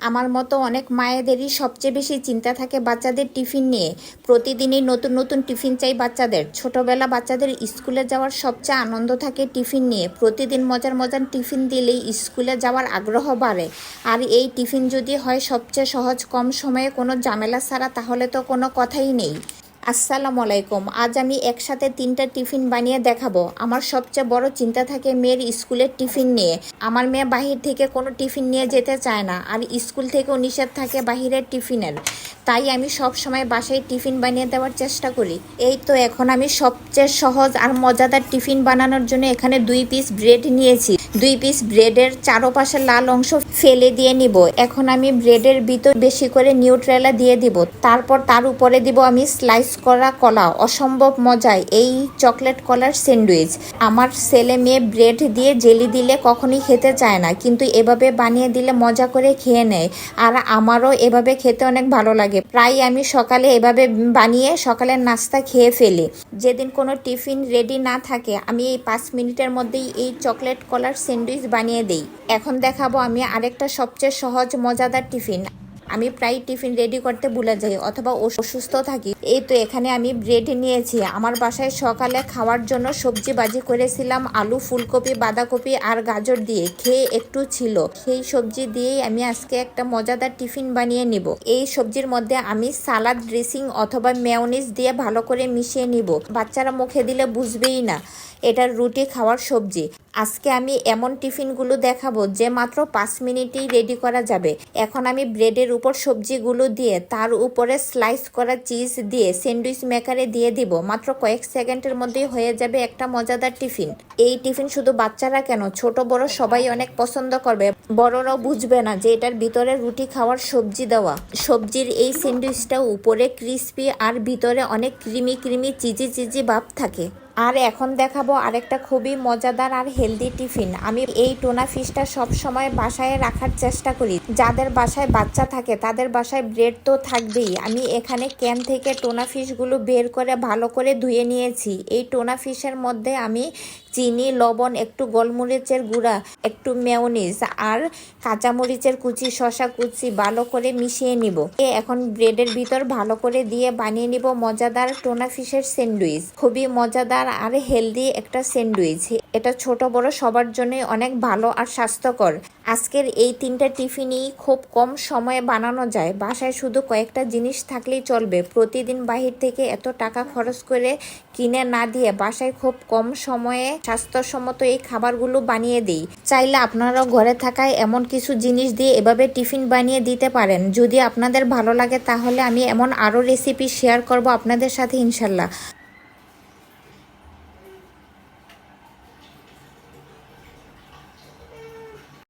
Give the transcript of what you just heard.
আমার মতো অনেক মায়েদেরই সবচেয়ে বেশি চিন্তা থাকে বাচ্চাদের টিফিন নিয়ে। প্রতিদিনই নতুন নতুন টিফিন চাই বাচ্চাদের। ছোটবেলা বাচ্চাদের স্কুলে যাওয়ার সবচেয়ে আনন্দ থাকে টিফিন নিয়ে। প্রতিদিন মজার মজার টিফিন দিলেই স্কুলে যাওয়ার আগ্রহ বাড়ে। আর এই টিফিন যদি হয় সবচেয়ে সহজ, কম সময়ে, কোনো ঝামেলা ছাড়া, তাহলে তো কোনো কথাই নেই। আসসালামু আলাইকুম। আজ আমি একসাথে 3টা টিফিন বানিয়ে দেখাবো। আমার সবচেয়ে বড় চিন্তা থাকে মেয়ের স্কুলের টিফিন নিয়ে। আমার মেয়ে বাহির থেকে কোনো টিফিন নিয়ে যেতে চায় না, আর স্কুল থেকেও নিষেধ থাকে বাহিরের টিফিনের। তাই আমি সব সময় বাসায় টিফিন বানিয়ে দেওয়ার চেষ্টা করি। এই তো এখন আমি সবচেয়ে সহজ আর মজাদার টিফিন বানানোর জন্য এখানে 2 পিস ব্রেড নিয়েছি। 2 পিস ব্রেডের চারপাশে লাল অংশ ফেলে দিয়ে নিব। এখন আমি ব্রেডের ভিতর বেশি করে নিউট্রেলা দিয়ে দিব। তারপর তার উপরে দিব আমি স্লাইস করা কলা। অসম্ভব মজায় এই চকলেট কলার স্যান্ডউইচ। আমার ছেলে মেয়ে ব্রেড দিয়ে জেলি দিলে কখনোই খেতে চায় না, কিন্তু এভাবে বানিয়ে দিলে মজা করে খেয়ে নেয়। আর আমারও এভাবে খেতে অনেক ভালো লাগে। প্রায় আমি সকালে এভাবে বানিয়ে সকালের নাস্তা খেয়ে ফেলি। যেদিন কোনো টিফিন রেডি না থাকে, আমি এই 5 মিনিটের মধ্যেই এই চকলেট কলার স্যান্ডউইচ বানিয়ে দেই। এখন দেখাবো আমি আরেকটা সবচেয়ে সহজ মজাদার টিফিন। আমি প্রায় টিফিন রেডি করতে ভুলে যাই অথবা অসুস্থ থাকি। এই তো এখানে আমি ব্রেড নিয়েছি। আমার বাসায় সকালে খাওয়ার জন্য সবজি ভাজি করেছিলাম আলু, ফুলকপি, বাঁধাকপি আর গাজর দিয়ে। খেয়ে একটু ছিল, সেই সবজি দিয়েই আমি আজকে একটা মজাদার টিফিন বানিয়ে নিব। এই সবজির মধ্যে আমি সালাদ ড্রেসিং অথবা মেয়োনিজ দিয়ে ভালো করে মিশিয়ে নিব। বাচ্চারা মুখে দিলে বুঝবেই না এটার রুটি খাওয়ার সবজি। আজকে আমি এমন টিফিনগুলো দেখাবো যে মাত্র 5 মিনিটেই রেডি করা যাবে। এখন আমি ব্রেডের উপর সবজিগুলো দিয়ে তার উপরে স্লাইস করা চিজ দিয়ে স্যান্ডউইচ মেকারে দিয়ে দিব। মাত্র কয়েক সেকেন্ডের মধ্যেই হয়ে যাবে একটা মজাদার টিফিন। এই টিফিন শুধু বাচ্চারা কেন, ছোট বড় সবাই অনেক পছন্দ করবে। বড়রাও বুঝবে না যে এটার ভিতরে রুটি খাওয়ার সবজি দেওয়া। সবজির এই স্যান্ডউইচটা উপরে ক্রিস্পি আর ভিতরে অনেক ক্রিমি ক্রিমি চিজি চিজি ভাব থাকে। আর এখন দেখাবো আরেকটা খুবই মজাদার আর হেলদি টিফিন। আমি এই টোনা ফিশটা সব সময় বাসায় রাখার চেষ্টা করি। যাদের বাসায় বাচ্চা থাকে তাদের বাসায় ব্রেড তো থাকবেই। আমি এখানে ক্যান থেকে টোনা ফিশগুলো বের করে ভালো করে ধুয়ে নিয়েছি। এই টোনা ফিশের মধ্যে আমি চিনি, লবণ, একটু গোলমরিচের গুঁড়া, একটু মেয়োনিজ আর কাঁচামরিচের কুচি, শসা কুচি ভালো করে মিশিয়ে নিব। এখন ব্রেডের ভিতর ভালো করে দিয়ে বানিয়ে নিব মজাদার টোনা ফিশের স্যান্ডউইচ। খুবই মজাদার আর হেলদি একটা স্যান্ডউইচ। এটা ছোট বড় সবার জন্য অনেক ভালো আর স্বাস্থ্যকর। আজকের এই 3টা টিফিনই খুব কম সময়ে বানানো যায়। বাসায় শুধু কয়েকটা জিনিস থাকলেই চলবে। প্রতিদিন বাহির থেকে এত টাকা খরচ করে কিনে না দিয়ে বাসায় খুব কম সময়ে স্বাস্থ্যসম্মত এই খাবারগুলো বানিয়ে দিই। চাইলে আপনারাও ঘরে থাকায় এমন কিছু জিনিস দিয়ে এভাবে টিফিন বানিয়ে দিতে পারেন। যদি আপনাদের ভালো লাগে তাহলে আমি এমন আরও রেসিপি শেয়ার করব আপনাদের সাথে ইনশাল্লাহ।